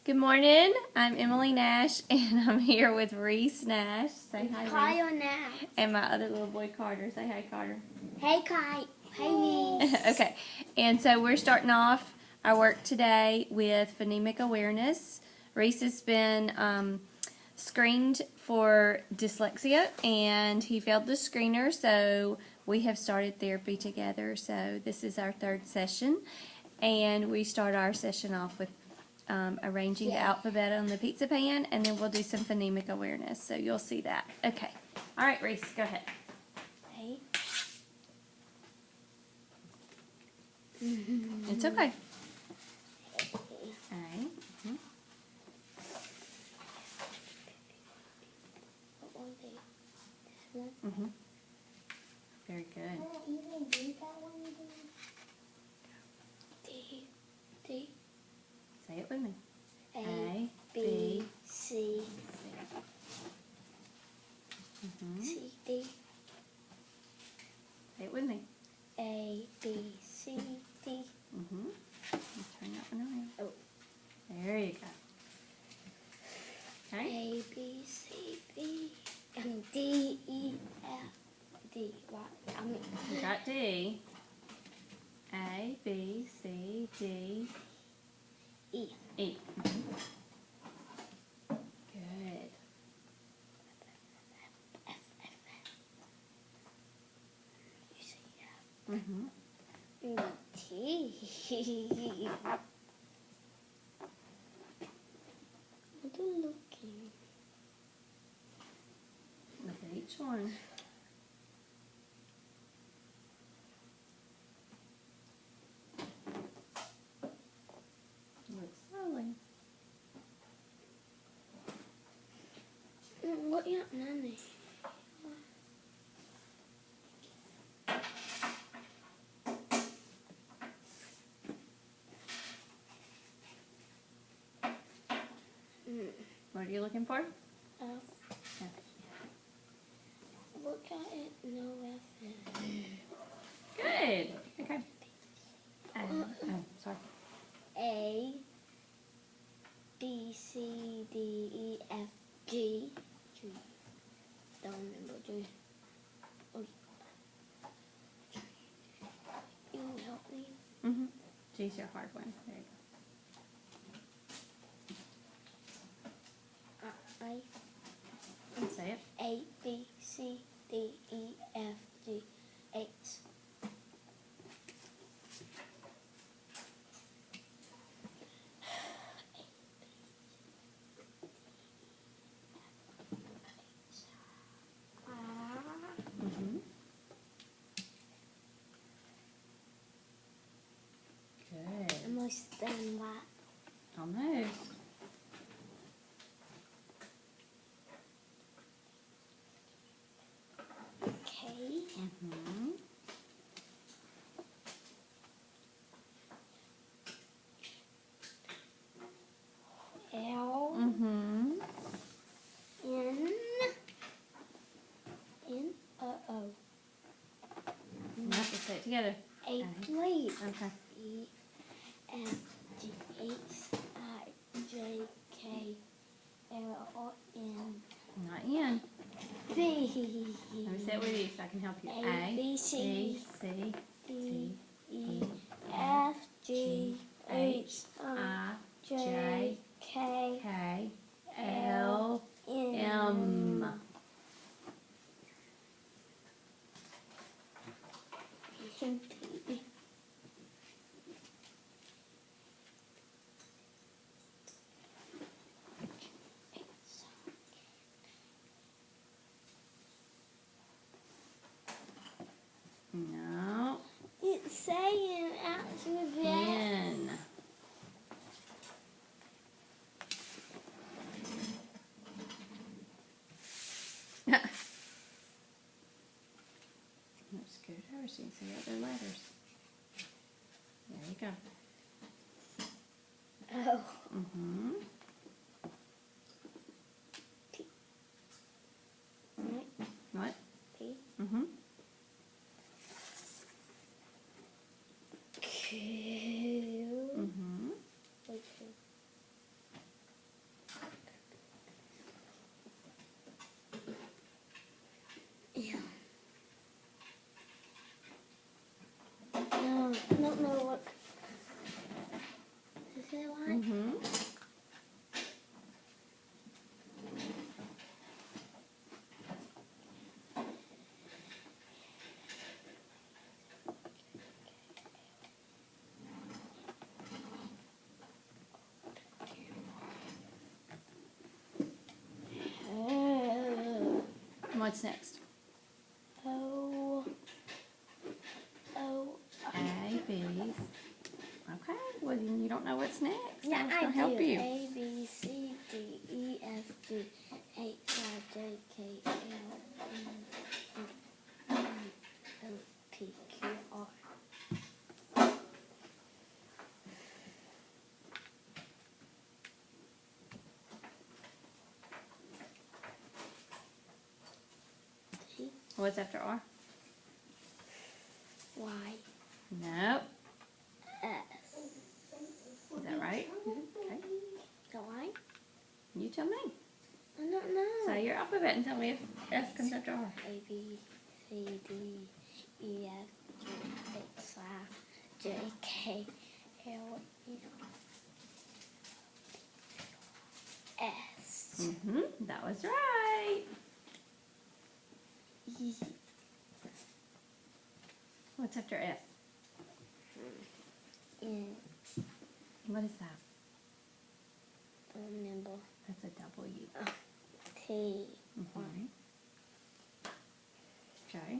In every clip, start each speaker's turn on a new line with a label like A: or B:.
A: Good morning. I'm Emily Nash, and I'm here with Reese Nash. Say hi, Reese.
B: Kyle Nash.
A: And my other little boy, Carter. Say hi, Carter.
B: Hey, Kai. Hey, Reese.
A: Okay, and so we're starting off our work today with phonemic awareness. Reese has been screened for dyslexia, and he failed the screener, so we have started therapy together. So this is our third session, and we start our session off with arranging the alphabet on the pizza pan, and then we'll do some phonemic awareness. So you'll see that. Okay. All right, Reese, go ahead.
B: Hey.
A: It's okay. A. Mm-hmm. Very good.
B: Even do that one. D. D.
A: Say it with me.
B: A, B, C, C, D.
A: Say it with me.
B: A, B, C, D.
A: Mm-hmm. Turn that one around.
B: Oh.
A: There you go. Okay.
B: A, B, C, D. D, E, F, D. What?
A: You got D. A, B, C, D,
B: E.
A: E. Mm-hmm. Good.
B: F, F, F. You say F.
A: Mm-hmm.
B: T. What are you looking?
A: Look at each one. Look slowly.
B: What you nanny?
A: What are you looking for?
B: F.
A: F.
B: Look at it. No F.
A: Good. Okay. Oh, sorry.
B: A. B, C, D, E, F, G. G. Don't remember G. Oh. You help me?
A: Mm-hmm. G's your hard one. There you go. Say it.
B: A, B, C, D, E, F, G, H.
A: Mm-hmm. Good.
B: Almost done that.
A: Almost.
B: Okay.
A: Mm-hmm.
B: L.
A: Mm-hmm.
B: N. N. O.
A: You have to say it together.
B: A. Wait.
A: Okay.
B: E. F. G. H. I. J. K. L. N.
A: Not in.
B: B.
A: Let me say it with you so I can help you.
B: A, B, C,
A: C,
B: D, E, F, G, H, I, J, K,
A: K, L,
B: M. P.
A: No.
B: It's saying alphabet.
A: N. Let's scoot over so you can see the other letters. There you go.
B: Oh.
A: Mm-hmm.
B: P. Right.
A: What?
B: P.
A: Mm-hmm.
B: Q.
A: Mm-hmm.
B: Wait, I don't know what. Is it like?
A: Mm-hmm. What's next?
B: O.
A: A, B. Okay. Well, you don't know what's next.
B: Yeah,
A: I was
B: I
A: gonna
B: do.
A: help you.
B: A, B, C, D, E, F, G, H, I, J, K, L, M, N, O, P, Q, R. T,
A: What's after R?
B: Y,
A: Nope.
B: S.
A: Is that right? Okay.
B: The Y?
A: You tell me.
B: I don't know.
A: Say your alphabet and tell me if S comes after R.
B: A, B, C, D, E, F, G, H, I, J, K, L, M, S.
A: Mm-hmm. That was right.
B: E,
A: What's after S?
B: N,
A: What is that?
B: Nimble,
A: That's a W.
B: T,
A: Mm-hmm. Okay.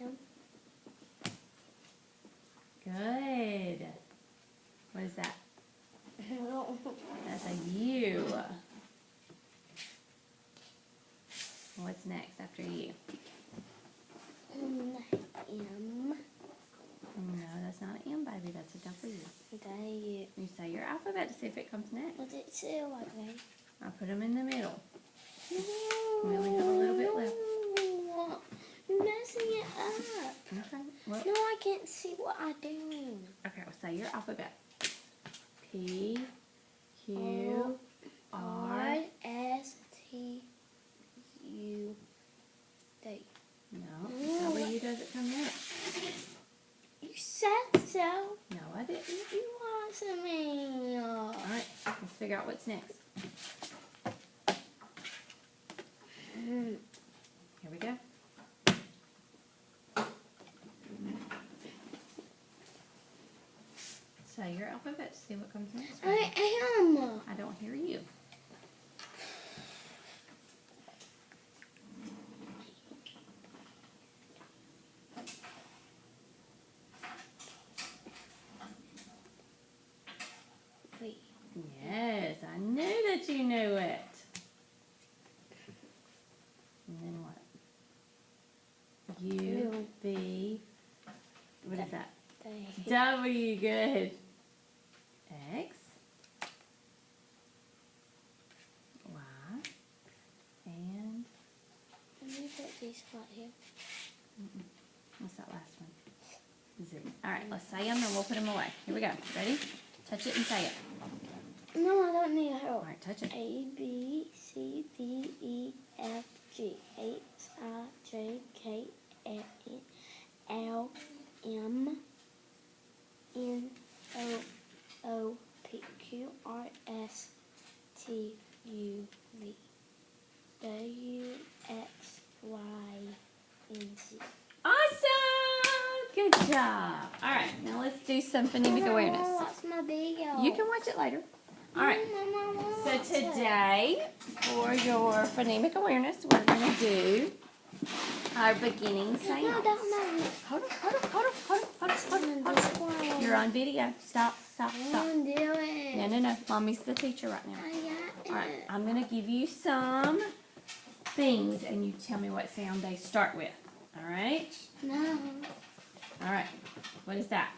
B: M,
A: Good. What is that? That's a U. What's next after U?
B: N, M,
A: No, that's not an M, baby. That's a W.
B: W.
A: You say your alphabet to see if it comes next.
B: What did it say like that?
A: I'll put them in the middle.
B: No,
A: We only have a little bit left.
B: You're messing it up.
A: Okay. Well,
B: No, I can't see what I'm doing.
A: okay. Well, say your alphabet. P, Q, R.
B: R, S, T, U, D.
A: No, W doesn't come next.
B: You said so.
A: No, I didn't.
B: You want me.
A: All right. Let's figure out what's next. Here we go. Say your alphabet to see what comes next. baby.
B: I am.
A: I don't hear you.
B: V.
A: Yes, I knew that you knew it. And then what? U, B, what is that?
B: D.
A: W, good. X, Y, and
B: Let me put these right here.
A: what's that last one? Z. All right, let's say them and we'll put them away. Here we go. Ready? Touch it and say it.
B: No, I don't need
A: All
B: help.
A: right, touch it.
B: A, B, C, D, E, F, G, H, I, J, K, L, M, N, O, P, Q, R, S, T, U, V, W, X, Y, and Z.
A: Awesome! Good job. All right, now let's do some phonemic awareness.
B: What's my video?
A: You can watch it later. All right. So today, for your phonemic awareness, we're going to do our beginning sounds.
B: No, don't know.
A: Hold on. You're on video. Stop.
B: I'm doing it.
A: No. Mommy's the teacher right now.
B: I got it.
A: All right, I'm going to give you some things, and you tell me what sound they start with. All right?
B: No.
A: All right. What is that?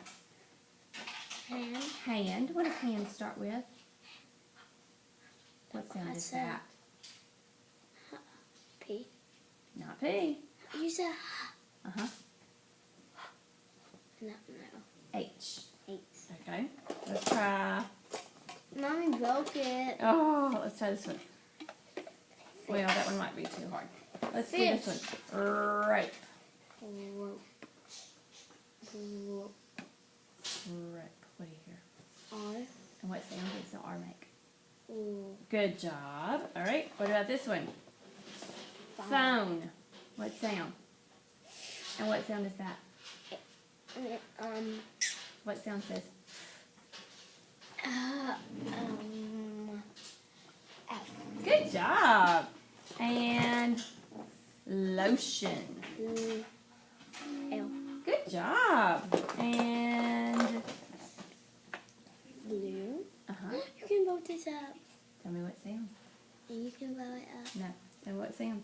B: Hand.
A: Hand. What does hand start with? What sound is that?
B: P.
A: Not P.
B: You said
A: Uh-huh.
B: no.
A: H.
B: H.
A: Okay. Let's try.
B: Mommy broke it.
A: Oh, let's try this one. Well, that one might be too hard. Let's do this one. Rope.
B: Rope. Rope.
A: Rip. What do you hear?
B: R.
A: And what sound does the R make?
B: O.
A: Good job. All right. What about this one? Phone. What sound? And what sound is that? What sound says?
B: F.
A: Good job. And lotion.
B: L.
A: Good job. And
B: Blue.
A: you
B: can blow this up.
A: tell me what sound.
B: And you can blow it up.
A: No. Tell me what sound.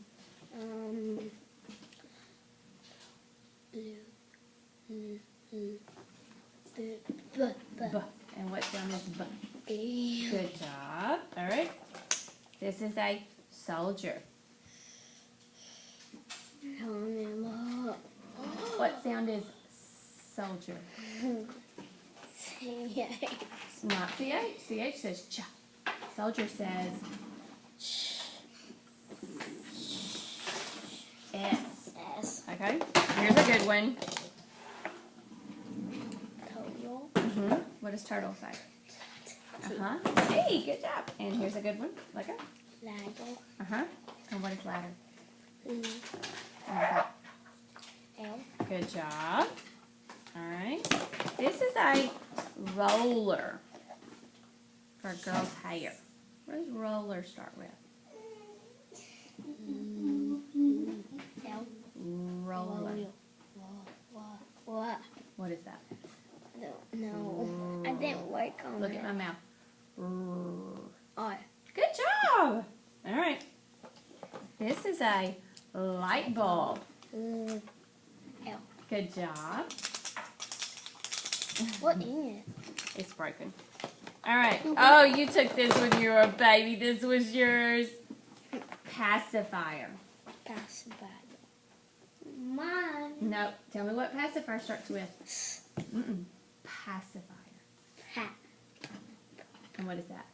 B: Blue.
A: B. And what sound is B?
B: B.
A: Good job. All right. This is a soldier. What sound is soldier? Not CH. CH says ch. Soldier says S.
B: S.
A: Okay. Here's a good one.
B: Total.
A: What does turtle say? Hey, good job. And here's a good one. Like it.
B: Ladder.
A: And what is ladder?
B: L.
A: What is that? Good job. All right. This is a roller for a girl's hair. What does roller start with?
B: L.
A: Roller.
B: What?
A: What is that?
B: No. I didn't work on
A: Look
B: it.
A: at my mouth.
B: R.
A: Good job. All right. This is a light bulb.
B: L.
A: Good job.
B: What in it?
A: It's broken. All right. Oh, you took this when you were a baby. This was yours. Pacifier.
B: Pacifier. Mine.
A: No. Tell me what pacifier starts with. Pacifier.
B: Ha.
A: And what is that?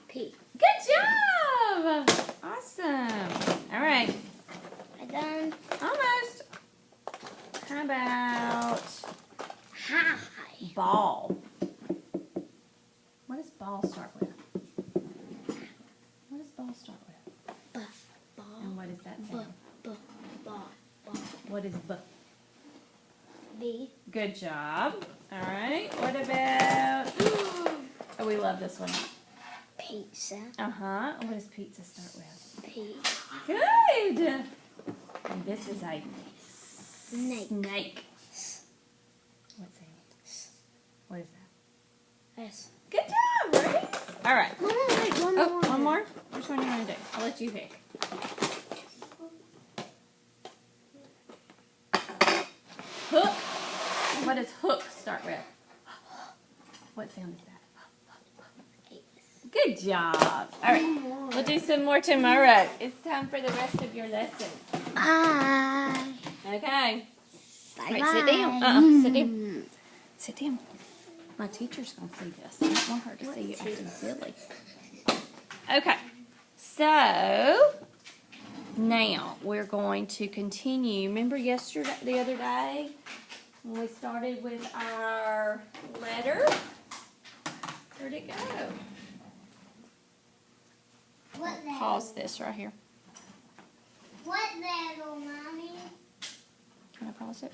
B: P.
A: Good job! Awesome. All right.
B: I done.
A: Almost. How about
B: Hi.
A: ball? What does ball start with? What does ball start with?
B: Ball.
A: And what is that sound?
B: Ball.
A: What is B?
B: B.
A: Good job. All right. What about... Oh, we love this one.
B: Pizza.
A: What does pizza start with?
B: P.
A: Good. And this is a
B: Snake.
A: snake. What sound? What is that?
B: S.
A: Good job, right? All right.
B: One more.
A: One more? Which one do you want to do? I'll let you pick. Hook. What does hook start with? What sound is that? Good job. All right. We'll do some more tomorrow. It's time for the rest of your lesson.
B: Bye.
A: Okay.
B: Bye.
A: All right, sit down. Sit down. Sit down. My teacher's going to see this. I don't want her to see you acting silly. Okay. So, now we're going to continue. Remember the other day, when we started with our letter? Where'd it go?
B: What letter?
A: Pause this right here.
B: What letter, Mommy?
A: Can I pause it?